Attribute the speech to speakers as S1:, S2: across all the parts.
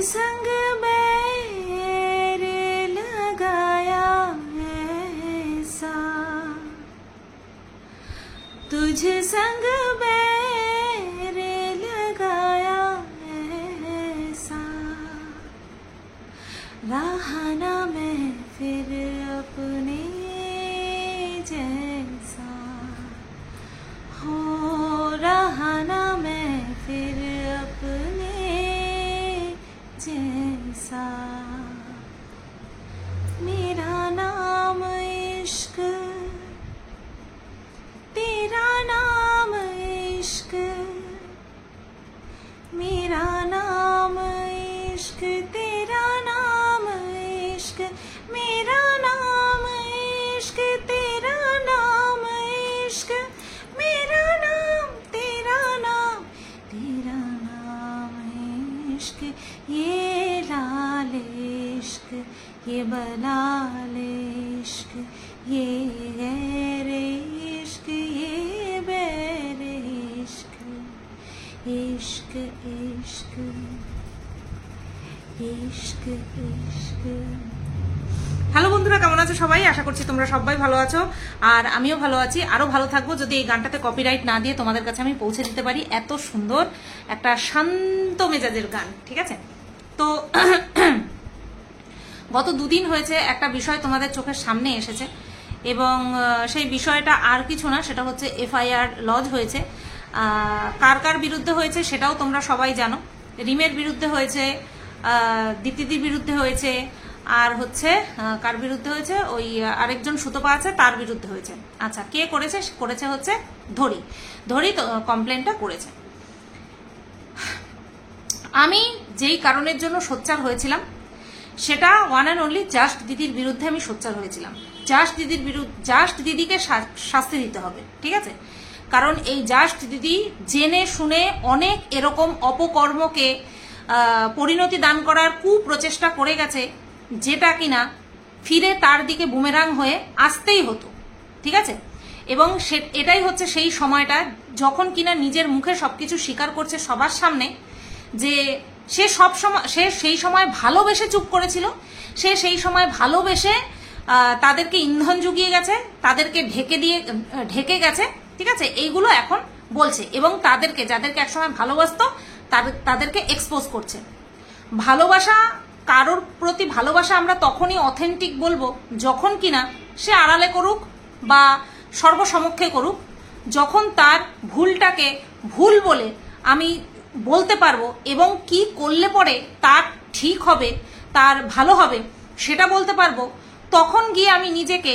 S1: संग बैर लगाया ऐसा, तुझ संग बैर लगाया ऐसा, रहा ना मैं फिर अपने जैसा, हो रहा ना मैं फिर अपने जैसा। मेरा नाम इश्क, तेरा नाम इश्क, मेरा नाम इश्क, तेरा नाम इश्क, मेरा नाम इश्क, तेरा नाम इश्क, मेरा नाम तेरा नाम, तेरा नाम इश्क, ये लाल इश्क, ये बलाल इश्क, ये गैर इश्क, ये बैर इश्क, इश्क इश्क इश्क इश्क। হ্যালো বন্ধুরা, কেমন আছো সবাই? আশা করছি তোমরা সবাই ভালো আছো, আর আমিও ভালো আছি। আরো ভালো থাকবো যদি এই গানটাতে কপিরাইট না দিয়ে তোমাদের কাছে আমি পৌঁছে দিতে পারি। এত সুন্দর একটা শান্ত মেজাজের গান, ঠিক আছে? তো গত দুদিন হয়েছে একটা বিষয় তোমাদের চোখের সামনে এসেছে, এবং সেই বিষয়টা আর কিছু না, সেটা হচ্ছে এফআইআর লজ হয়েছে। কার কার বিরুদ্ধে হয়েছে সেটাও তোমরা সবাই জানো। রিমের বিরুদ্ধে হয়েছে, দীপ্তিদির বিরুদ্ধে হয়েছে, আর হচ্ছে কার বিরুদ্ধে হয়েছে, ওই আরেকজন সুতপা আছে তার বিরুদ্ধে হয়েছে। আচ্ছা, কে করেছে? করেছে হচ্ছে ধরি কমপ্লেনটা করেছে। আমি যেই কারণের জন্য সোচ্চার হয়েছিলাম সেটা ওয়ান অ্যান্ড অনলি জাস্ট দিদির বিরুদ্ধে আমি সোচ্চার হয়েছিলাম। জাস্ট দিদিকে শাস্তি দিতে হবে, ঠিক আছে? কারণ এই জাস্ট দিদি জেনে শুনে অনেক এরকম অপকর্মকে পরিণতি দান করার কুপ্রচেষ্টা করে গেছে, যেটা কিনা ফিরে তার দিকে বুমেরাং হয়ে আসতেই হতো, ঠিক আছে? এবং এটাই হচ্ছে সেই সময়টা যখন কিনা নিজের মুখে সবকিছু স্বীকার করছে সবার সামনে, যে সে সেই সময় ভালোবেসে চুপ করেছিল, সে সেই সময় ভালোবেসে তাদেরকে ইন্ধন জুগিয়ে গেছে, তাদেরকে ঢেকে গেছে, ঠিক আছে? এইগুলো এখন বলছে, এবং তাদেরকে যাদেরকে একসময় ভালোবাসতো তাদেরকে এক্সপোজ করছে। ভালোবাসা, কারোর প্রতি ভালোবাসা আমরা তখনই অথেন্টিক বলবো যখন কিনা সে আড়ালে করুক বা সর্বসমক্ষে করুক, যখন তার ভুলটাকে ভুল বলে আমি বলতে পারবো, এবং কি করলে পরে তার ঠিক হবে, তার ভালো হবে সেটা বলতে পারবো, তখন গিয়ে আমি নিজেকে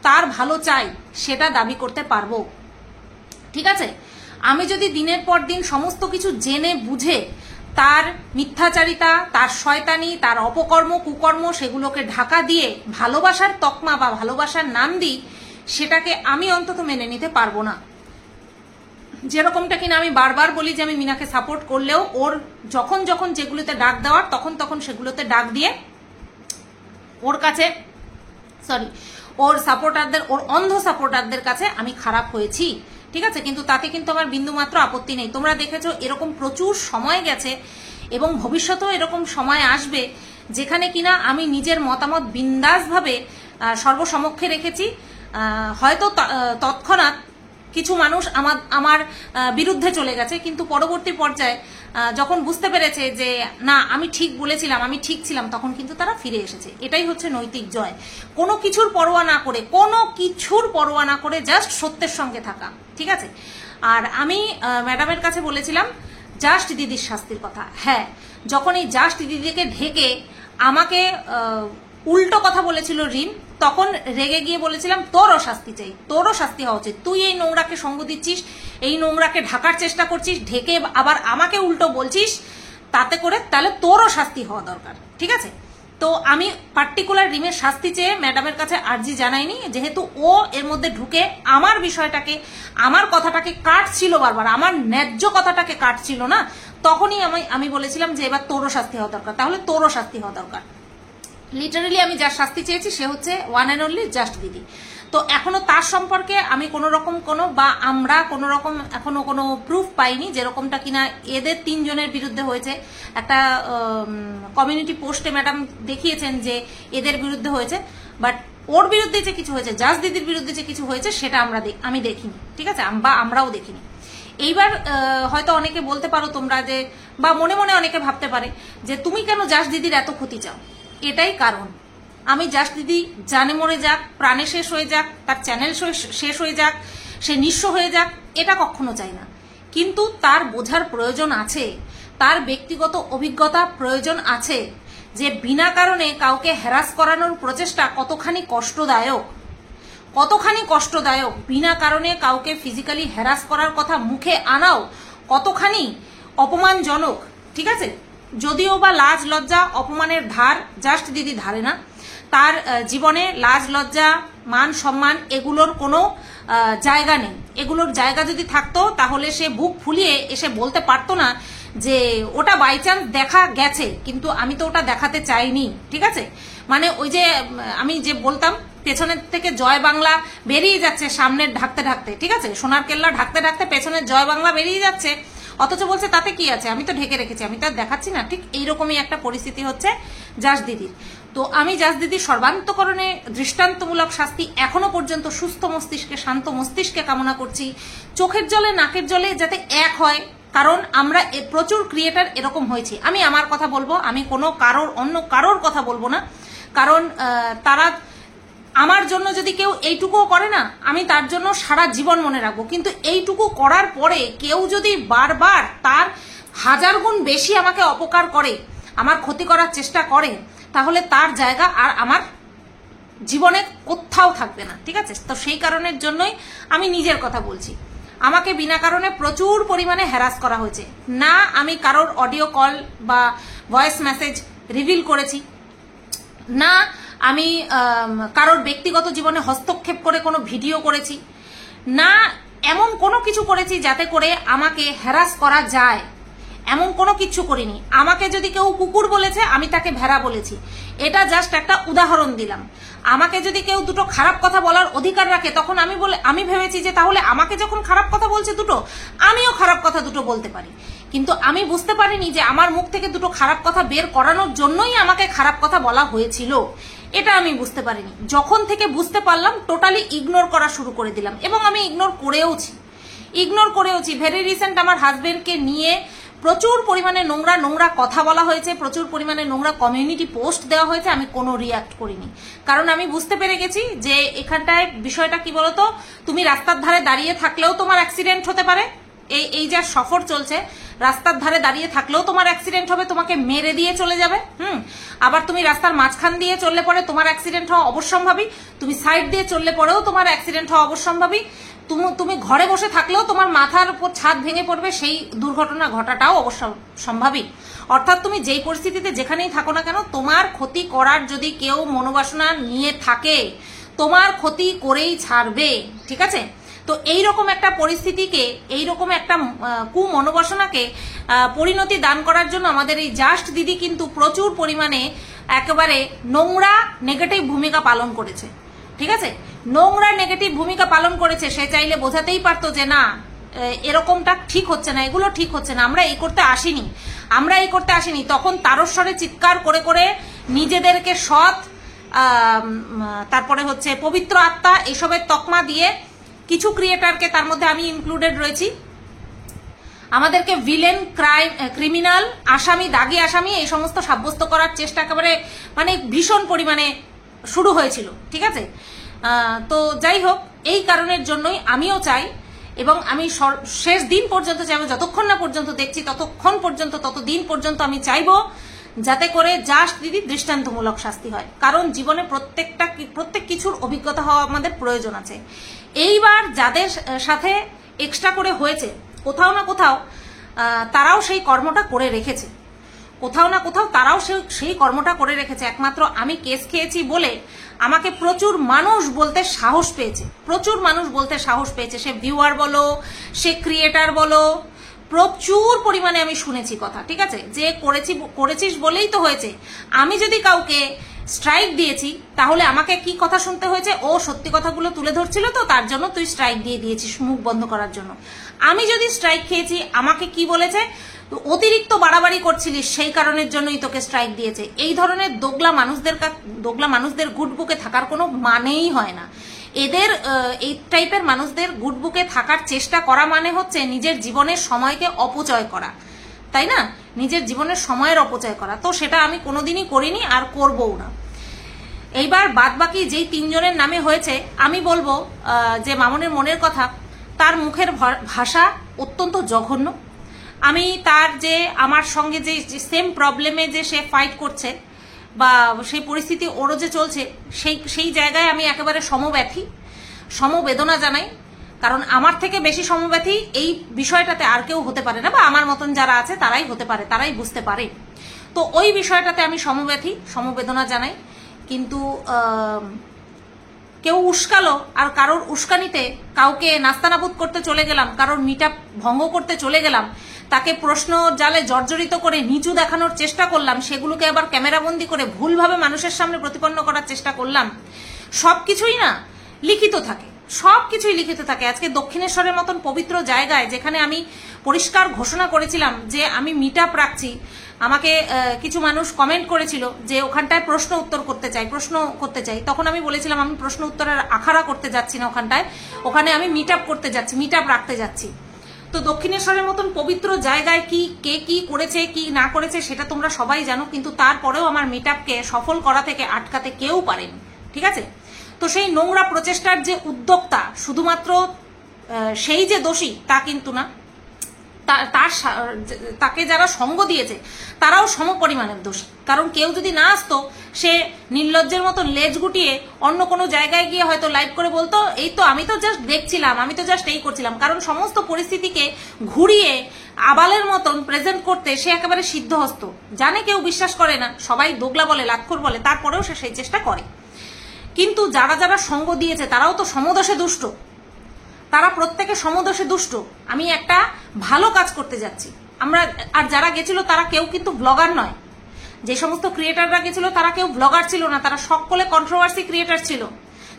S1: তার ভালো চাই সেটা দাবি করতে পারবো, ঠিক আছে? আমি যদি দিনের পর দিন সমস্ত কিছু জেনে বুঝে তার মিথ্যাচারিতা, তার শয়তানি, তার অপকর্ম কুকর্ম সেগুলোকে ঢাকা দিয়ে ভালোবাসার তকমা বা ভালোবাসার নাম দিই, সেটাকে আমি অন্তত মেনে নিতে পারবো না। যেরকমটা কিনা আমি বারবার বলি যে আমি মিনাকে সাপোর্ট করলেও ওর যখন যখন যেগুলোতে ডাক দেওয়ার তখন তখন সেগুলোতে ডাক দিয়ে ওর কাছে ওর সাপোর্টারদের, ওর অন্ধ সাপোর্টারদের কাছে আমি খারাপ হয়েছি, ঠিক আছে? কিন্তু তাতে কিন্তু আমার বিন্দুমাত্র আপত্তি নেই। তোমরা দেখেছো এরকম প্রচুর সময় গেছে, এবং ভবিষ্যতেও এরকম সময় আসবে যেখানে কিনা আমি নিজের মতামত বিন্দাসভাবে সর্বসমক্ষে রেখেছি। হয়তো তৎক্ষণাৎ কিছু মানুষ আমার বিরুদ্ধে চলে গেছে, কিন্তু পরবর্তী পর্যায়ে যখন বুঝতে পেরেছে যে না আমি ঠিক বলেছিলাম, আমি ঠিক ছিলাম, তখন কিন্তু তারা ফিরে এসেছে। এটাই হচ্ছে নৈতিক জয়। কোনো কিছুর পরোয়া না করে জাস্ট সত্যের সঙ্গে থাকা, ঠিক আছে? আর আমি ম্যাডামের কাছে বলেছিলাম জাস্ট দিদির শাস্তির কথা। হ্যাঁ, যখন এই জাস্ট দিদিকে ঢেকে আমাকে উল্টো কথা বলেছিল রিম, তখন রেগে গিয়ে বলেছিলাম তোরও শাস্তি চাই, তোরও শাস্তি হওয়া উচিত। তুই এই নোংরাকে সঙ্গ দিচ্ছিস, এই নোংরাকে ঢাকার চেষ্টা করছিস, ঢেকে আবার আমাকে উল্টো বলছিস, তাতে করে তাহলে তোরও শাস্তি হওয়া দরকার, ঠিক আছে? তো আমি পার্টিকুলার রিমের শাস্তি চেয়ে ম্যাডামের কাছে আর্জি জানাইনি, যেহেতু ও এর মধ্যে ঢুকে আমার বিষয়টাকে, আমার কথাটাকে কাটছিল বারবার, আমার ন্যায্য কথাটাকে কাটছিল না, তখনই আমি বলেছিলাম যে এবার তোরও শাস্তি হওয়া দরকার, তাহলে তোরও শাস্তি হওয়া দরকার। লিটারালি আমি যার শাস্তি চেয়েছি সে হচ্ছে ওয়ান অ্যান্ড অনলি জাস্ট দিদি। তো এখনো তার সম্পর্কে আমি কোনো রকম বা আমরা কোনো রকম এখনো কোনো প্রুফ পাইনি, যেরকমটা কিনা এদের 3 জনের বিরুদ্ধে হয়েছে। একটা কমিউনিটি পোস্টে ম্যাডাম দেখিয়েছেন যে এদের বিরুদ্ধে হয়েছে, বাট ওর বিরুদ্ধে যে কিছু হয়েছে, জাজ দিদির বিরুদ্ধে যে কিছু হয়েছে সেটা আমি দেখিনি, ঠিক আছে, বা আমরাও দেখিনি। এইবার হয়তো অনেকে বলতে পারো তোমরা যে, বা মনে মনে অনেকে ভাবতে পারে যে তুমি কেন জাজ দিদির এত ক্ষতি চাও। এটাই কারণ, আমি জাজ দিদি জানে মরে যাক, প্রাণে শেষ হয়ে যাক, তার চ্যানেল শেষ হয়ে যাক, সে নিঃস্ব হয়ে যাক, এটা কখনো চাই না। কিন্তু তার বোঝার প্রয়োজন আছে, তার ব্যক্তিগত অভিজ্ঞতা প্রয়োজন আছে যে বিনা কারণে কাউকে হ্যারাস করানোর প্রচেষ্টা কতখানি কষ্টদায়ক, বিনা কারণে কাউকে ফিজিক্যালি হ্যারাস করার কথা মুখে আনাও কতখানি অপমানজনক, ঠিক আছে। যদিও বা লাজ লজ্জা অপমানের ধার জাস্ট দিদি ধারে না, তার জীবনে লাজ লজ্জা মান সম্মান এগুলোর কোনো জায়গা নেই। এগুলোর জায়গা যদি থাকতো তাহলে সে বুক ফুলিয়ে এসে বলতে পারতো না যে ওটা বাই চান্স দেখা গেছে কিন্তু আমি তো ওটা দেখাতে চাইনি, ঠিক আছে। মানে ওই যে আমি যে বলতাম পেছনের থেকে জয় বাংলা বেরিয়ে যাচ্ছে সামনের ঢাকতে ঢাকতে, ঠিক আছে, সোনার কেল্লা ঢাকতে ঢাকতে পেছনের জয় বাংলা বেরিয়ে যাচ্ছে, অথচ বলছে তাতে কি আছে, আমি তো ঢেকে রেখেছি, আমি তো আর দেখাচ্ছি না। ঠিক এইরকমই একটা পরিস্থিতি হচ্ছে জাজ দিদির। তো আমি জাজ দিদির সর্বান্তকরণে দৃষ্টান্তমূলক শাস্তি এখনো পর্যন্ত সুস্থ মস্তিষ্কে, শান্ত মস্তিষ্কে কামনা করছি। চোখের জলে নাকের জলে যাতে এক হয়, কারণ আমরা প্রচুর ক্রিয়েটার এরকম হয়েছি। আমি আমার কথা বলবো, আমি কোনো অন্য কারোর কথা বলবো না, কারণ তারা আমার জন্য যদি কেউ এইটুকুও করে না, আমি তার জন্য সারা জীবন মনে রাখবো। কিন্তু এইটুকু করার পরে কেউ যদি বারবার তার 1000 গুণ বেশি আমাকে অপকার করে, আমার ক্ষতি করার চেষ্টা করে, তাহলে তার জায়গা আর আমার জীবনে কোথাও থাকবে না, ঠিক আছে। তো সেই কারণের জন্যই আমি নিজের কথা বলছি। আমাকে বিনা কারণে প্রচুর পরিমাণে হ্যারাস করা হয়েছে। না আমি কারোর অডিও কল বা ভয়েস মেসেজ রিভিল করেছি, না আমি কারোর ব্যক্তিগত জীবনে হস্তক্ষেপ করে কোনো ভিডিও করেছি, না এমন কোনো কিছু করেছি যাতে করে আমাকে হ্যারাস করা যায়, এমন কোনো কিছু করিনি। আমাকে যদি কেউ কুকুর বলেছে আমি তাকে ভেড়া বলেছি, এটা জাস্ট একটা উদাহরণ দিলাম। আমাকে যদি কেউ দুটো খারাপ কথা বলার অধিকার রাখে, তখন আমি ভেবেছি যে তাহলে আমাকে যখন খারাপ কথা বলছে দুটো, আমিও খারাপ কথা দুটো বলতে পারি। কিন্তু আমি বুঝতে পারিনি যে আমার মুখ থেকে দুটো খারাপ কথা বের করানোর জন্যই আমাকে খারাপ কথা বলা হয়েছিল, এটা আমি বুঝতে পারিনি। যখন থেকে বুঝতে পারলাম টোটালি ইগনোর করা শুরু করে দিলাম, এবং আমি ইগনোর করেওছি। ভেরি রিসেন্ট আমার হাজবেন্ডকে নিয়ে প্রচুর পরিমাণে নোংরা কথা বলা হয়েছে, প্রচুর পরিমাণে নোংরা কমিউনিটি পোস্ট দেওয়া হয়েছে, আমি কোনো রিয়াক্ট করিনি। কারণ আমি বুঝতে পেরে গেছি যে এখানটায় বিষয়টা কি বলতো, তুমি রাস্তার ধারে দাঁড়িয়ে থাকলেও তোমার অ্যাক্সিডেন্ট হতে পারে। এই যা সফর চলছে, রাস্তার ধারে দাঁড়িয়ে থাকলেও তোমার অ্যাক্সিডেন্ট হবে, তোমাকে মেরে দিয়ে চলে যাবে। আবার তুমি রাস্তার মাঝখান দিয়ে চললে পরে তোমার অ্যাক্সিডেন্ট হওয়া অবশ্যম্ভাবী, তুমি সাইড দিয়ে চললে পরেও তোমার অ্যাক্সিডেন্ট হওয়া অবশ্যম্ভাবী, তুমি ঘরে বসে থাকলেও তোমার মাথার উপর ছাদ ভেঙে পড়বে, সেই দুর্ঘটনা ঘটাটাও অবশ্যম্ভাবী। অর্থাৎ তুমি যেই পরিস্থিতিতে যেখানেই থাকো না কেন, তোমার ক্ষতি করার যদি কেউ মনোবাসনা নিয়ে থাকে, তোমার ক্ষতি করেই ছাড়বে, ঠিক আছে। তো এইরকম একটা পরিস্থিতিকে, এইরকম একটা কুমনোবাসনাকে পরিণতি দান করার জন্য আমাদের এই জাস্ট দিদি কিন্তু প্রচুর পরিমাণে একেবারে নোংরা নেগেটিভ ভূমিকা পালন করেছে, ঠিক আছে। নোংরা নেগেটিভ ভূমিকা পালন করেছে। সে চাইলে বোঝাতেই পারতো যে না এরকমটা ঠিক হচ্ছে না, এগুলো ঠিক হচ্ছে না, আমরা এই করতে আসিনি। তখন তারস্বরে চিৎকার করে করে নিজেদেরকে সৎ, তারপরে হচ্ছে পবিত্র আত্মা, এসবের তকমা দিয়ে কিছু ক্রিয়েটারকে, তার মধ্যে আমি ইনক্লুডেড রয়েছি, আমাদেরকে ভিলেন, ক্রিমিনাল, আসামি, দাগি আসামি এই সমস্ত সাব্যস্ত করার চেষ্টা একেবারে মানে ভীষণ পরিমাণে শুরু হয়েছিল, ঠিক আছে। তো যাই হোক, এই কারণের জন্যই আমিও চাই, এবং আমি শেষ দিন পর্যন্ত চাইবো, যতক্ষণ না পর্যন্ত দেখছি ততদিন পর্যন্ত আমি চাইবো যাতে করে জাস্ট দিদি দৃষ্টান্তমূলক শাস্তি হয়। কারণ জীবনে প্রত্যেক কিছুর অভিজ্ঞতা হওয়া আমাদের প্রয়োজন আছে। এইবার যাদের সাথে এক্সট্রা করে হয়েছে, কোথাও না কোথাও তারাও সেই কর্মটা করে রেখেছে, একমাত্র আমি কেস খেয়েছি বলে আমাকে প্রচুর মানুষ বলতে সাহস পেয়েছে, সে ভিউয়ার বলো, সে ক্রিয়েটার বলো, প্রচুর পরিমাণে আমি শুনেছি কথা, ঠিক আছে, যে করেছিস বলেই তো হয়েছে। আমি যদি কাউকে স্ট্রাইক দিয়েছি, তাহলে আমাকে কি কথা শুনতে হয়েছে? ও সত্যি কথাগুলো তুলে ধরছিল তো তার জন্য তুই স্ট্রাইক দিয়ে দিয়েছিস মুখ বন্ধ করার জন্য। আমি যদি স্ট্রাইক খেয়েছি, আমাকে কি বলেছে? অতিরিক্ত বাড়াবাড়ি করছিলিস, সেই কারণের জন্যই তোকে স্ট্রাইক দিয়েছে। এই ধরনের দোগলা মানুষদের গুড বুকে থাকার কোনো মানেই হয় না। এদের এই টাইপের মানুষদের গুড বুকে থাকার চেষ্টা করা মানে হচ্ছে নিজের জীবনের সময়কে অপচয় করা, তাই না? নিজের জীবনের সময়ের অপচয় করা। তো সেটা আমি কোনোদিনই করিনি আর করবও না। এইবার বাদবাকি যেই তিনজনের নামে হয়েছে, আমি বলবো যে মামনের মনের কথা, তার মুখের ভাষা অত্যন্ত জঘন্য। আমি তার যে আমার সঙ্গে যে সেম প্রবলেমে যে সে ফাইট করছে বা সেই পরিস্থিতি ওরও যে চলছে, সেই জায়গায় আমি একেবারে সমবেদনা জানাই। কারণ আমার থেকে বেশি সমব্যথী এই বিষয়টাতে আর কেউ হতে পারে না, বা আমার মতন যারা আছে তারাই হতে পারে, তারাই বুঝতে পারে। তো ওই বিষয়টাতে আমি সমবেদনা জানাই। কিন্তু কেউ উস্কালো আর কারোর উস্কানিতে কাউকে নাস্তানাবুদ করতে চলে গেলাম, কারোর মিটআপ ভঙ্গ করতে চলে গেলাম, তাকে প্রশ্ন জালে জর্জরিত করে নিচু দেখানোর চেষ্টা করলাম, সেগুলোকে আবার ক্যামেরাবন্দি করে ভুলভাবে মানুষের সামনে প্রতিপন্ন করার চেষ্টা করলাম। সবকিছুই না লিখিত থাকে, সবকিছুই লিখিত থাকে। আজকে দক্ষিণেশ্বরের মতন পবিত্র জায়গায়, যেখানে আমি পরিষ্কার ঘোষণা করেছিলাম যে আমি মিটআপ রাখছি, আমাকে কিছু মানুষ কমেন্ট করেছিল যে ওখানটায় প্রশ্ন করতে চাই। তখন আমি বলেছিলাম আমি প্রশ্ন উত্তরের আখাড়া করতে যাচ্ছি না, ওখানে আমি মিটআপ করতে যাচ্ছি, মিটআপ রাখতে যাচ্ছি। তো দক্ষিণেশ্বরের মতন পবিত্র জায়গায় কে কি করেছে কি না করেছে সেটা তোমরা সবাই জানো, কিন্তু তারপরেও আমার মিটআপকে সফল করা থেকে আটকাতে কেউ পারেনি, ঠিক আছে? তো সেই নোংরা প্রচেষ্টার যে উদ্যোক্তা শুধুমাত্র সেই যে দোষী তা কিন্তু না, তাকে যারা সঙ্গ দিয়েছে তারাও সমপরিমাণের দোষী। কারণ কেউ যদি না আসতো, সে নির্লজ্জের মতন লেজ গুটিয়ে অন্য কোনো জায়গায় গিয়ে হয়তো লাইভ করে বলতো এই তো আমি তো জাস্ট দেখছিলাম, আমি তো জাস্ট এই করছিলাম। কারণ সমস্ত পরিস্থিতিকে ঘুরিয়ে আবালের মতন প্রেজেন্ট করতে সে একেবারে সিদ্ধহস্ত। জানে কেউ বিশ্বাস করে না, সবাই দোগলা বলে, লাক্ষর বলে, তারপরেও সে সেই চেষ্টা করে। কিন্তু যারা সঙ্গ দিয়েছে তারাও তো সমদোষে দুষ্ট, তারা প্রত্যেকে সমদোষে দুষ্ট। আমি একটা ভালো কাজ করতে যাচ্ছি, আর যারা গেছিল তারা কেউ কিন্তু ব্লগার নয়। যে সমস্ত ক্রিয়েটাররা গেছিল তারা কেউ ব্লগার ছিল না, তারা সকলে কন্ট্রোভার্সি ক্রিয়েটার ছিল।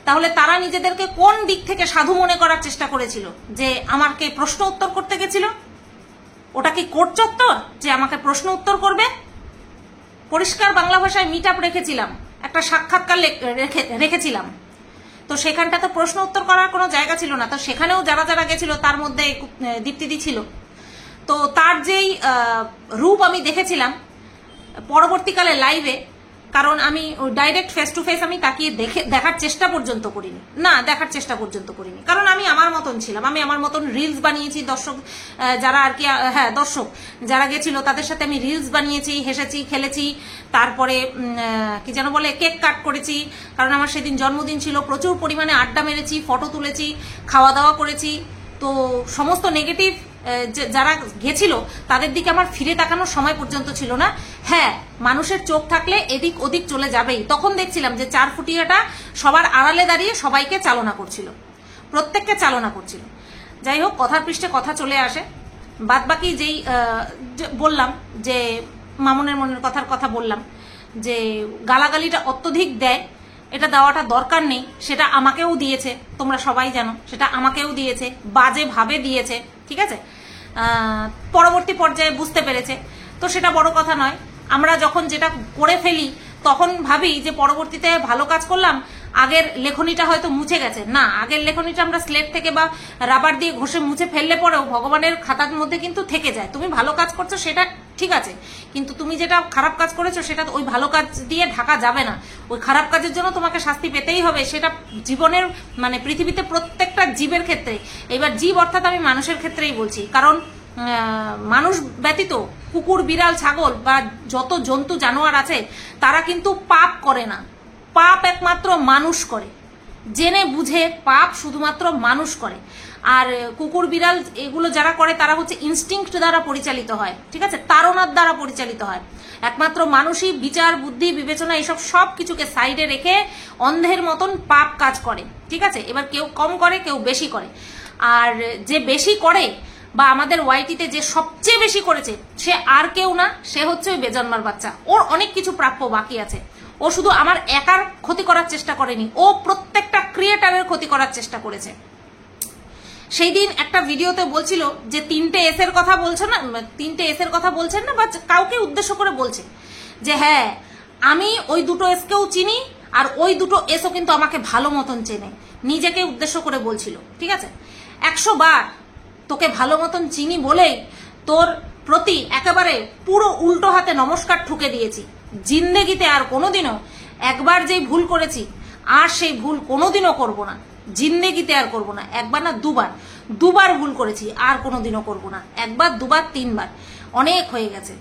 S1: তাহলে তারা নিজেদেরকে কোন দিক থেকে সাধু মনে করার চেষ্টা করেছিল? যে আমাকে প্রশ্ন উত্তর করতে গেছিল? ওটা কি কোর্ট চত্বর যে আমাকে প্রশ্ন উত্তর করবে? পরিষ্কার বাংলা ভাষায় মিটআপ রেখেছিলাম, একটা সাক্ষাৎকার রেখেছিলাম, তো সেখানটাতে প্রশ্ন উত্তর করার কোনো জায়গা ছিল না। তো সেখানেও যারা গেছিল তার মধ্যে দীপ্তিদি ছিল। তো তার যেই রূপ আমি দেখেছিলাম পরবর্তীকালে লাইভে, কারণ আমি ডাইরেক্ট ফেস টু ফেস আমি তাকিয়ে দেখার চেষ্টা পর্যন্ত করিনি, কারণ আমি আমার মতন ছিলাম, আমি আমার মতন রিলস বানিয়েছি। দর্শক যারা আর কি, হ্যাঁ দর্শক যারা গেছিল তাদের সাথে আমি রিলস বানিয়েছি, হেসেছি, খেলেছি, তারপরে কি যেন বলে কেক কাট করেছি, কারণ আমার সেদিন জন্মদিন ছিল। প্রচুর পরিমাণে আড্ডা মেরেছি, ফটো তুলেছি, খাওয়া দাওয়া করেছি। তো সমস্ত নেগেটিভ যারা গেছিল তাদের দিকে আমার ফিরে তাকানোর সময় পর্যন্ত ছিল না। হ্যাঁ, মানুষের চোখ থাকলে এদিক ওদিক চলে যাবেই। তখন দেখছিলাম যে 4 ফুটিয়াটা সবার আড়ালে দাঁড়িয়ে সবাইকে চালনা করছিল, প্রত্যেককে চালনা করছিল। যাই হোক, কথার পৃষ্ঠে কথা চলে আসে। বাদবাকি যেই বললাম যে মামনের মনের কথা বললাম, যে গালাগালিটা অত্যধিক দেয়, এটা দেওয়াটা দরকার নেই, সেটা আমাকেও দিয়েছে, তোমরা সবাই জানো সেটা আমাকেও দিয়েছে, বাজে ভাবে দিয়েছে, ঠিক আছে? পরবর্তী পর্যায়ে বুঝতে পেরেছে, তো সেটা বড় কথা নয়। আমরা যখন যেটা করে ফেলি তখন ভাবি যে পরবর্তীতে ভালো কাজ করলাম, আগের লেখনীটা হয়তো মুছে গেছে। না, আগের লেখনীটা আমরা স্লেট থেকে বা রাবার দিয়ে ঘষে মুছে ফেললে পরেও ভগবানের খাতার মধ্যে কিন্তু থেকে যায়। তুমি ভালো কাজ করছো সেটা ঠিক আছে, কিন্তু তুমি যেটা খারাপ কাজ করেছো সেটা ওই ভালো কাজ দিয়ে ঢাকা যাবে না। ওই খারাপ কাজের জন্য তোমাকে শাস্তি পেতেই হবে। সেটা জীবনের মানে পৃথিবীতে প্রত্যেকটা জীবের ক্ষেত্রে, এবার জীব অর্থাৎ আমি মানুষের ক্ষেত্রেই বলছি, কারণ মানুষ ব্যতীত কুকুর, বিড়াল, ছাগল বা যত জন্তু জানোয়ার আছে তারা কিন্তু পাপ করে না। পাপ একমাত্র মানুষ করে, জেনে বুঝে পাপ শুধুমাত্র মানুষ করে। আর কুকুর, বিড়াল এগুলো যারা করে তারা হচ্ছে ইনস্টিংক্ট দ্বারা পরিচালিত হয়, ঠিক আছে, তাড়নার দ্বারা পরিচালিত হয়। একমাত্র মানুষই বিচার, বুদ্ধি, বিবেচনা এইসব সব কিছুকে সাইডে রেখে অন্ধের মতন পাপ কাজ করে, ঠিক আছে? এবার কেউ কম করে, কেউ বেশি করে। আর যে বেশি করে বা আমাদের ওয়াইটিতে যে সবচেয়ে বেশি করেছে সে আর কেউ না, সে হচ্ছে ওই বেজন্মার বাচ্চা। ওর অনেক কিছু প্রাপ্য বাকি আছে, ও শুধু আমার একার ক্ষতি করার চেষ্টা করেনি, ও প্রত্যেকটা ক্রিয়েটারের ক্ষতি করার চেষ্টা করেছে। সেই দিন একটা ভিডিওতে বলছিল যে 3টে এস এর কথা বলছো না, 3টে এস এর কথা বলছেন না, বা কাউকে উদ্দেশ্য করে বলছে যে হ্যাঁ আমি ওই 2টো এসকেও চিনি আর ওই 2টো এসও কিন্তু আমাকে ভালো মতন চেনে, নিজেকে উদ্দেশ্য করে বলছিল। ঠিক আছে, 100 বার তোকে ভালো মতন চিনি বলেই তোর প্রতি একেবারে পুরো উল্টো হাতে নমস্কার ঠুকে দিয়েছি। জিন্দেগিতে আর কোনোদিনও, একবার যেই ভুল করেছি আর সেই ভুল কোনোদিনও করব না, জিন্দেগিতে আর করব না। একবার না দুবার ভুল করেছি, আর কোনোদিনও করব না। একবার, দুবার, 3বার, অনেক হয়ে গেছে।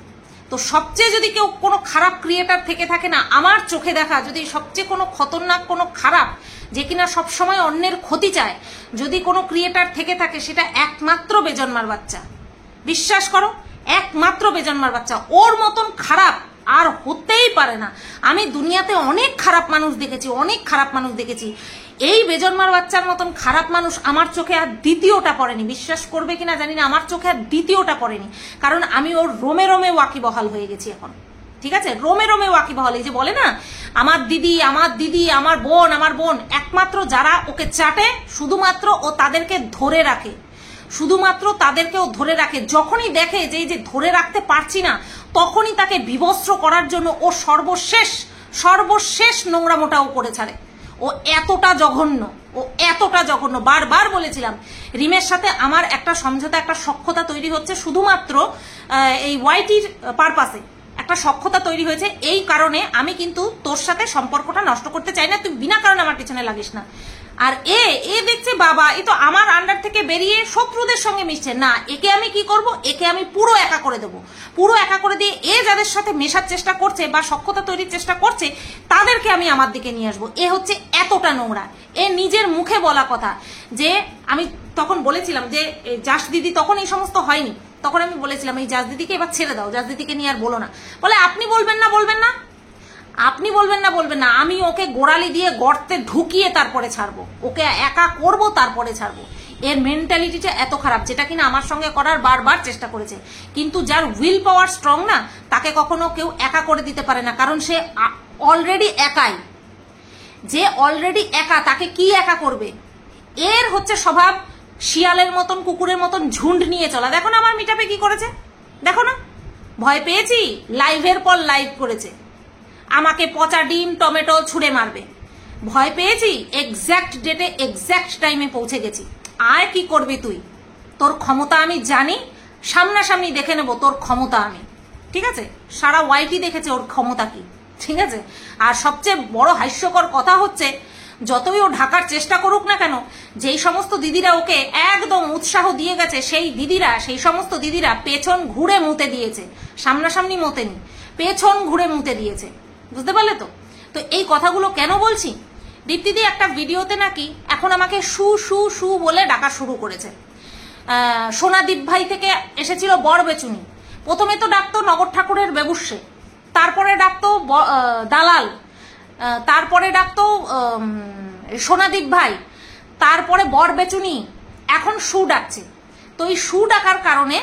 S1: তো সবচেয়ে যদি কেউ কোনো খারাপ ক্রিয়েটার থেকে থাকে না, আমার চোখে দেখা যদি সবচেয়ে কোনো খতরনাক কোনো খারাপ, যে কিনা সবসময় অন্যের ক্ষতি চায়, যদি কোনো ক্রিয়েটার থেকে থাকে, সেটা একমাত্র বেজন্মার বাচ্চা। বিশ্বাস করো, একমাত্র বেজন্মার বাচ্চা। ওর মতন খারাপ আর হতেই পারে না। আমি দুনিয়াতে অনেক খারাপ মানুষ দেখেছি, অনেক খারাপ মানুষ দেখেছি। এই বেজন্মার বাচ্চার মতন খারাপ মানুষ আমার চোখে আর দ্বিতীয়টা পড়েনি। বিশ্বাস করবে কিনা জানি না, আমার চোখে আর দ্বিতীয়টা পড়েনি। কারণ আমি ওর রোমে রোমে ওয়াকিবহাল হয়ে গেছি এখন। ঠিক আছে, রোমে রোমে ওয়াকিবহাল। এই যে বলে না আমার দিদি, আমার দিদি, আমার বোন, আমার বোন, একমাত্র যারা ওকে চাটে শুধুমাত্র ও তাদেরকে ধরে রাখে, শুধুমাত্র তাদেরকেও ধরে রাখে। যখনই দেখে যে এই যে ধরে রাখতে পারছি না, তখনই তাকে বিবস্ত্র করার জন্য ও সর্বশেষ নোংরামোটাও করে ছাড়ে। ও এতটা জঘন্য। বারবার বলেছিলাম, রিমের সাথে আমার একটা সমঝোতা, একটা সখ্যতা তৈরি হচ্ছে শুধুমাত্র এই ওয়াইটির পারপাসে। একটা সখ্যতা তৈরি হয়েছে, এই কারণে আমি কিন্তু তোর সাথে সম্পর্কটা নষ্ট করতে চাই না, তুই বিনা কারণে আমার পিছনে লাগিস না। আর এ দেখছে বাবা এ তো আমার আন্ডার থেকে বেরিয়ে শত্রুদের সঙ্গে মিশছে না, একে আমি কি করব, একে আমি পুরো একা করে দেবো। পুরো একা করে দিয়ে এ যাদের সাথে মেশার চেষ্টা করছে বা সখ্যতা তৈরির চেষ্টা করছে, তাদেরকে আমি আমার দিকে নিয়ে আসবো। এ হচ্ছে এতটা নোংরা। এ নিজের মুখে বলা কথা যে আমি তখন বলেছিলাম যে জাস দিদি, তখন এই সমস্ত হয়নি, তখন আমি বলেছিলাম এই জাস দিদিকে এবার ছেড়ে দাও, জাস দিদিকে নিয়ে আর বলো না। বলে আপনি বলবেন না, আপনি বলবেন না, আমি ওকে গোড়ালি দিয়ে গর্তে ঢুকিয়ে তারপরে ছাড়বো, ওকে একা করব তারপরে ছাড়বো। এর মেন্টালিটিটা এত খারাপ, যেটা কিনা আমার সঙ্গে করার বারবার চেষ্টা করেছে। কিন্তু যার উইল পাওয়ার স্ট্রং না, তাকে কখনো কেউ একা করে দিতে পারে না, কারণ সে অলরেডি একাই। যে অলরেডি একা, তাকে কি একা করবে? এর হচ্ছে স্বভাব শিয়ালের মতন, কুকুরের মতন ঝুন্ড নিয়ে চলা। দেখো না আমার মিটআপে কি করেছে, দেখো না, ভয় পেয়েছি, লাইভের পর লাইভ করেছে, আমাকে পচা ডিম টমেটো ছুঁড়ে মারবে, ভয় পেয়েছি, এক্স্যাক্ট ডেটে এক্স্যাক্ট টাইমে পৌঁছে গেছি। আর কি করবি তুই? তোর ক্ষমতা আমি জানি, সামনাসামনি দেখে নেব তোর ক্ষমতা আমি। ঠিক আছে, সারা ওয়াইটি দেখেছে ওর ক্ষমতা কি। ঠিক আছে, আর সবচেয়ে বড় হাস্যকর কথা হচ্ছে, যতই ও ঢাকার চেষ্টা করুক না কেন, যেই সমস্ত দিদিরা ওকে একদম উৎসাহ দিয়ে গেছে, সেই সমস্ত দিদিরা পেছন ঘুরে মুতে দিয়েছে, সামনাসামনি মতেনি, পেছন ঘুরে মুতে দিয়েছে। বুঝতে পারলে তো? তো এই কথাগুলো কেন বলছি? দীপ্তিদি একটা ভিডিওতে নাকি এখন আমাকে সু বলে ডাকা শুরু করেছে। সোনাদীপ ভাই থেকে এসেছিল বরবেচুনি, প্রথমে তো ডাকতো নগর ঠাকুরের বেবুসে, তারপরে ডাকতো দালাল, তারপরে ডাকতো সোনাদীপ ভাই, তারপরে বরবেচুনি, এখন সু ডাকছে। তো এই সু ডাকার কারণে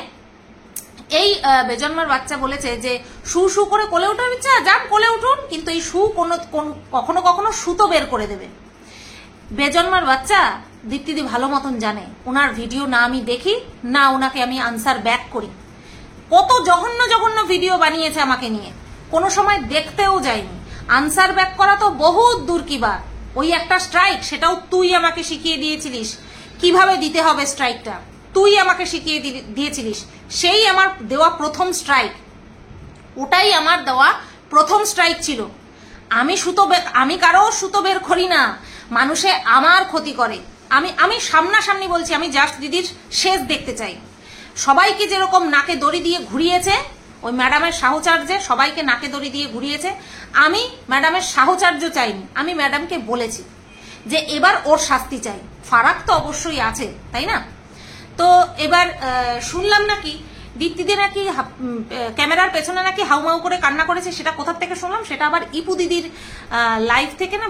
S1: এই বেজন্মার বাচ্চা বলেছে যে সু করে কোলে উঠার ইচ্ছা, যান কোলে উঠুন, কিন্তু এই সু কখনো কখনো সুতো বের করে দেবে। বেজন্মার বাচ্চা দীপ্তিদি ভালো মতন জানে, ওনার ভিডিও না আমি দেখি না ওনাকে আমি আনসার ব্যাক করি। কত জঘন্য ভিডিও বানিয়েছে আমাকে নিয়ে, কোনো সময় দেখতেও যায়নি। আনসার ব্যাক করা তো বহুত দূর কি বার, ওই একটা স্ট্রাইক, সেটাও তুই আমাকে শিখিয়ে দিয়েছিলিস কিভাবে দিতে হবে স্ট্রাইকটা, তুই আমাকে শিখিয়ে দিয়েছিলিস। সেই আমার দেওয়া প্রথম স্ট্রাইক, ওটাই আমার দেওয়া প্রথম স্ট্রাইক ছিল। আমি কারো সুতো বের করি না, মানুষে আমার ক্ষতি করে। আমি সামনাসামনি বলছি, আমি জাস্ট দিদির শেষ দেখতে চাই। সবাইকে যেরকম নাকে দড়ি দিয়ে ঘুরিয়েছে, ওই ম্যাডামের সাহচর্যে সবাইকে নাকে দড়ি দিয়ে ঘুরিয়েছে, আমি ম্যাডামের সাহচর্য চাইনি। আমি ম্যাডামকে বলেছি যে এবার ওর শাস্তি চাই। ফারাক তো অবশ্যই আছে, তাই না? তো এবার শুনলাম নাকি দীপ্তিদি নাকি ক্যামেরার পেছনে নাকি হাউমাউ করে কান্না করেছে। সেটা কোথা থেকে শুনলাম? সেটা আবার ইপু দিদির লাইভ থেকে না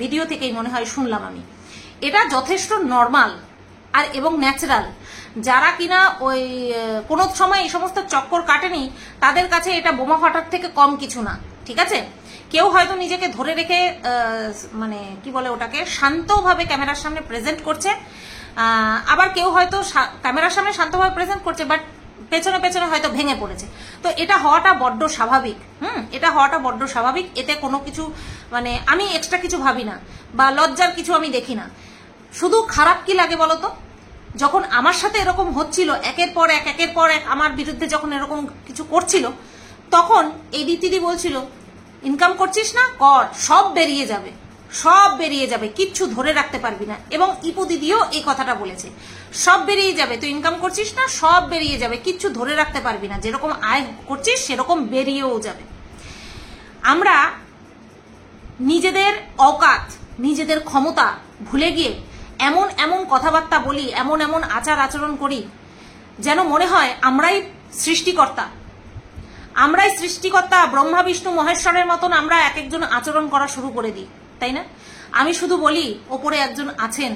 S1: ভিডিও থেকেই মনে হয় শুনলাম আমি। এটা যথেষ্ট নর্মাল আর এবং ন্যাচারাল। যারা কিনা ওই কোনো সময় এই সমস্ত চক্কর কাটেনি, তাদের কাছে এটা বোমা ফাটার থেকে কম কিছু না। ঠিক আছে, কেউ হয়তো নিজেকে ধরে রেখে মানে কি বলে ওটাকে শান্তভাবে ক্যামেরার সামনে প্রেজেন্ট করছে, আবার কেউ হয়তো ক্যামেরার সামনে শান্তভাবে প্রেজেন্ট করছে বাট পেছনে পেছনে হয়তো ভেঙে পড়েছে। তো এটা হওয়াটা বড্ড স্বাভাবিক। এটা হওয়াটা বড্ড স্বাভাবিক। এতে কোনো কিছু মানে আমি এক্সট্রা কিছু ভাবি না বা লজ্জার কিছু আমি দেখি না। শুধু খারাপ কি লাগে বলতো, যখন আমার সাথে এরকম হচ্ছিল একের পর এক আমার বিরুদ্ধে যখন এরকম কিছু করছিল, তখন এই দিদি বলছিল ইনকাম করছিস না, কর, সব বেরিয়ে যাবে, সব বেরিয়ে যাবে, কিচ্ছু ধরে রাখতে পারবি না। এবং ইপু দিদিও এই কথাটা বলেছে, সব বেরিয়ে যাবে, তুই ইনকাম করছিস না, সব বেরিয়ে যাবে, কিচ্ছু ধরে রাখতে পারবি না, যেরকম আয় করছিস সেরকম বেরিয়েও যাবে। আমরা নিজেদের অকাত, নিজেদের ক্ষমতা ভুলে গিয়ে এমন এমন কথাবার্তা বলি, এমন এমন আচার আচরণ করি, যেন মনে হয় আমরাই সৃষ্টিকর্তা, আমরাই সৃষ্টিকর্তা, ব্রহ্মা বিষ্ণু মহেশ্বরের মতন আমরা এক একজন আচরণ করা শুরু করে দিই, তাই না? আমি শুধু বলি ওপরে একজন আছেন,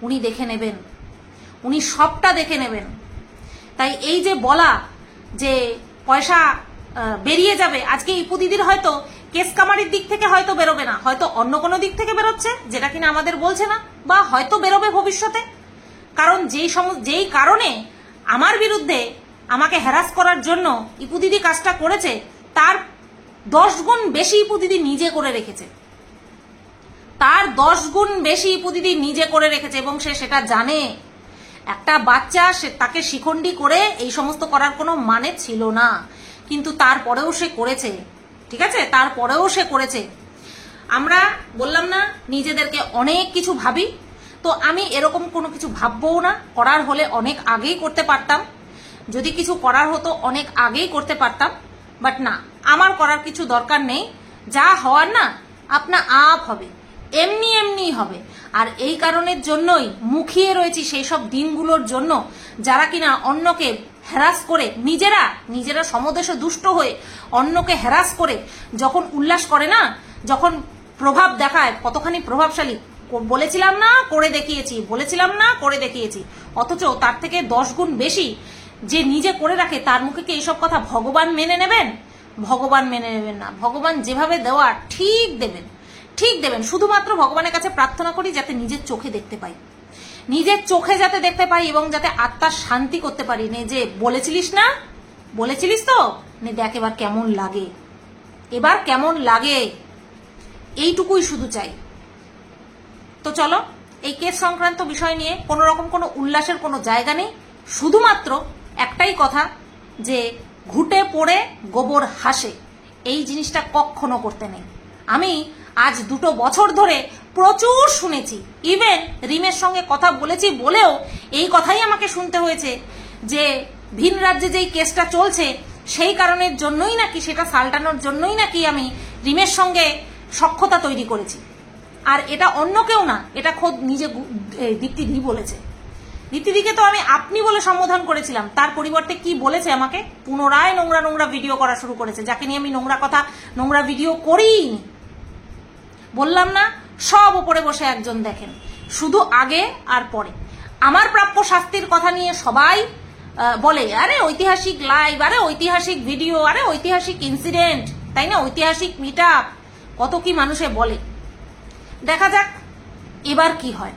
S1: উনি দেখে নেবেন, উনি সবটা দেখে নেবেন। তাই এই যে বলা যে পয়সা বেরিয়ে যাবে, আজকে ইপু দিদির হয়তো কেস কামারির দিক থেকে হয়তো বেরোবে না, হয়তো অন্য কোনো দিক থেকে বেরোচ্ছে যেটা কিনা আমাদের বলছে না, বা হয়তো বেরোবে ভবিষ্যতে। কারণ যেই কারণে আমার বিরুদ্ধে আমাকে হ্যারাস করার জন্য ইপু দিদি কাজটা করেছে, তার 10 গুণ বেশি ইপু দিদি নিজে করে রেখেছে, তার 10 গুণ বেশি ইপু দিদি নিজে করে রেখেছে, এবং সে সেটা জানে। একটা বাচ্চা, সে তাকে শিখণ্ডী করে এই সমস্ত করার কোনো মানে ছিল না, কিন্তু তারপরেও সে করেছে, ঠিক আছে, তারপরেও সে করেছে। আমরা বললাম না নিজেদেরকে অনেক কিছু ভাবি, তো আমি এরকম কোনো কিছু ভাববও না। করার হলে অনেক আগেই করতে পারতাম, যদি কিছু করার হতো অনেক আগেই করতে পারতাম, বাট না, আমার করার কিছু দরকার নেই। যা হওয়ার না আপনা আপ হবে, এমনি এমনি হবে। আর এই কারণের জন্যই মুখিয়ে রয়েছি সেই সব দিনগুলোর জন্য যারা কিনা অন্যকে হ্যারাস করে, নিজেরা সমদেশে দুষ্ট হয়ে অন্যকে হ্যারাস করে যখন উল্লাস করে না, যখন প্রভাব দেখায় কতখানি প্রভাবশালী, বলেছিলাম না করে দেখিয়েছি, বলেছিলাম না করে দেখিয়েছি, অথচ তার থেকে 10 গুণ বেশি যে নিজে করে রাখে, তার মুখে কি এইসব কথা ভগবান মেনে নেবেন? ভগবান মেনে নেবেন না। ভগবান যেভাবে দেওয়ার ঠিক দেবেন, ঠিক দেবেন। শুধুমাত্র ভগবানের কাছে প্রার্থনা করি যাতে নিজের চোখে দেখতে পাই, নিজের চোখে যাতে দেখতে পাই, এবং যাতে আত্মার শান্তি করতে পারি। নে যে বলেছিলিস না, বলেছিলিস তো, নে দেখ এবার কেমন লাগে, এবার কেমন লাগে, এইটুকুই শুধু চাই। তো চলো, এই কেস সংক্রান্ত বিষয় নিয়ে কোনো রকম কোনো উল্লাসের কোনো জায়গা নেই। শুধুমাত্র একটাই কথা, যে ঘুটে পড়ে গোবর হাসে, এই জিনিসটা কখনো করতে নেই। আমি আজ 2 বছর ধরে প্রচুর শুনেছি, ইভেন রিমের সঙ্গে কথা বলেছি বলেও এই কথাই আমাকে শুনতে হয়েছে যে ভিন রাজ্যে যেই কেসটা চলছে সেই কারণের জন্যই নাকি, সেটা সালটানোর জন্যই নাকি আমি রিমের সঙ্গে সখ্যতা তৈরি করেছি। আর এটা অন্য কেউ না, এটা খোদ নিজে দীপ্তিদি বলেছে। দীপ্তিদিকে তো আমি আপনি বলে সম্বোধন করেছিলাম, তার পরিবর্তে কি বলেছে আমাকে, পুনরায় নোংরা নোংরা ভিডিও করা শুরু করেছে, যাকে নিয়ে আমি নোংরা কথা, নোংরা ভিডিও করিনি। বললাম না, সব উপরে বসে একজন দেখেন, শুধু আগে আর পরে। আমার প্রাপ্য শাস্তির কথা নিয়ে সবাই বলে, আরে ঐতিহাসিক লাইভ, আরে ঐতিহাসিক ভিডিও, আরে ঐতিহাসিক ইনসিডেন্ট, তাই না, ঐতিহাসিক মিট আপ, কত কি মানুষে বলে। দেখা যাক এবার কি হয়,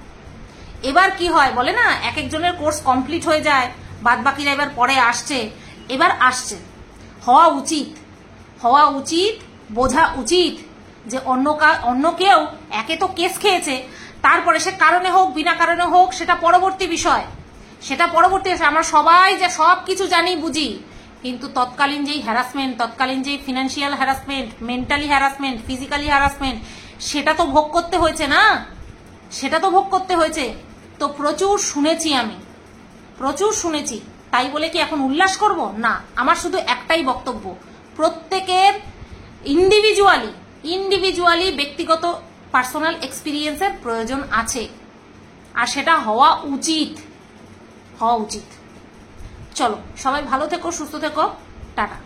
S1: এবার কি হয়। বলে না, এক একজনের কোর্স কমপ্লিট হয়ে যায়, বাদ বাকিরা এবার পরে আসছে, এবার আসছে। হওয়া উচিত, বোঝা উচিত যে অন্য কেউ একে তো কেস খেয়েছে, তারপরে সে কারণে হোক বিনা কারণে হোক সেটা পরবর্তী বিষয়, সেটা পরবর্তী বিষয়। আমরা সবাই যে সব কিছু জানি বুঝি, কিন্তু তৎকালীন যেই হ্যারাসমেন্ট, তৎকালীন যেই financial harassment, mentally harassment, physically harassment, সেটা তো ভোগ করতে হয়েছে না, সেটা তো ভোগ করতে হয়েছে। তো প্রচুর শুনেছি, আমি প্রচুর শুনেছি, তাই বলে কি এখন উল্লাস করব না? আমার শুধু একটাই বক্তব্য, প্রত্যেকের ইন্ডিভিজুয়ালি ব্যক্তিগত পার্সোনাল এক্সপিরিয়েন্সের প্রয়োজন আছে, আর সেটা হওয়া উচিত। চলো, সবাই ভালো থেকো, সুস্থ থেকো, টাটা।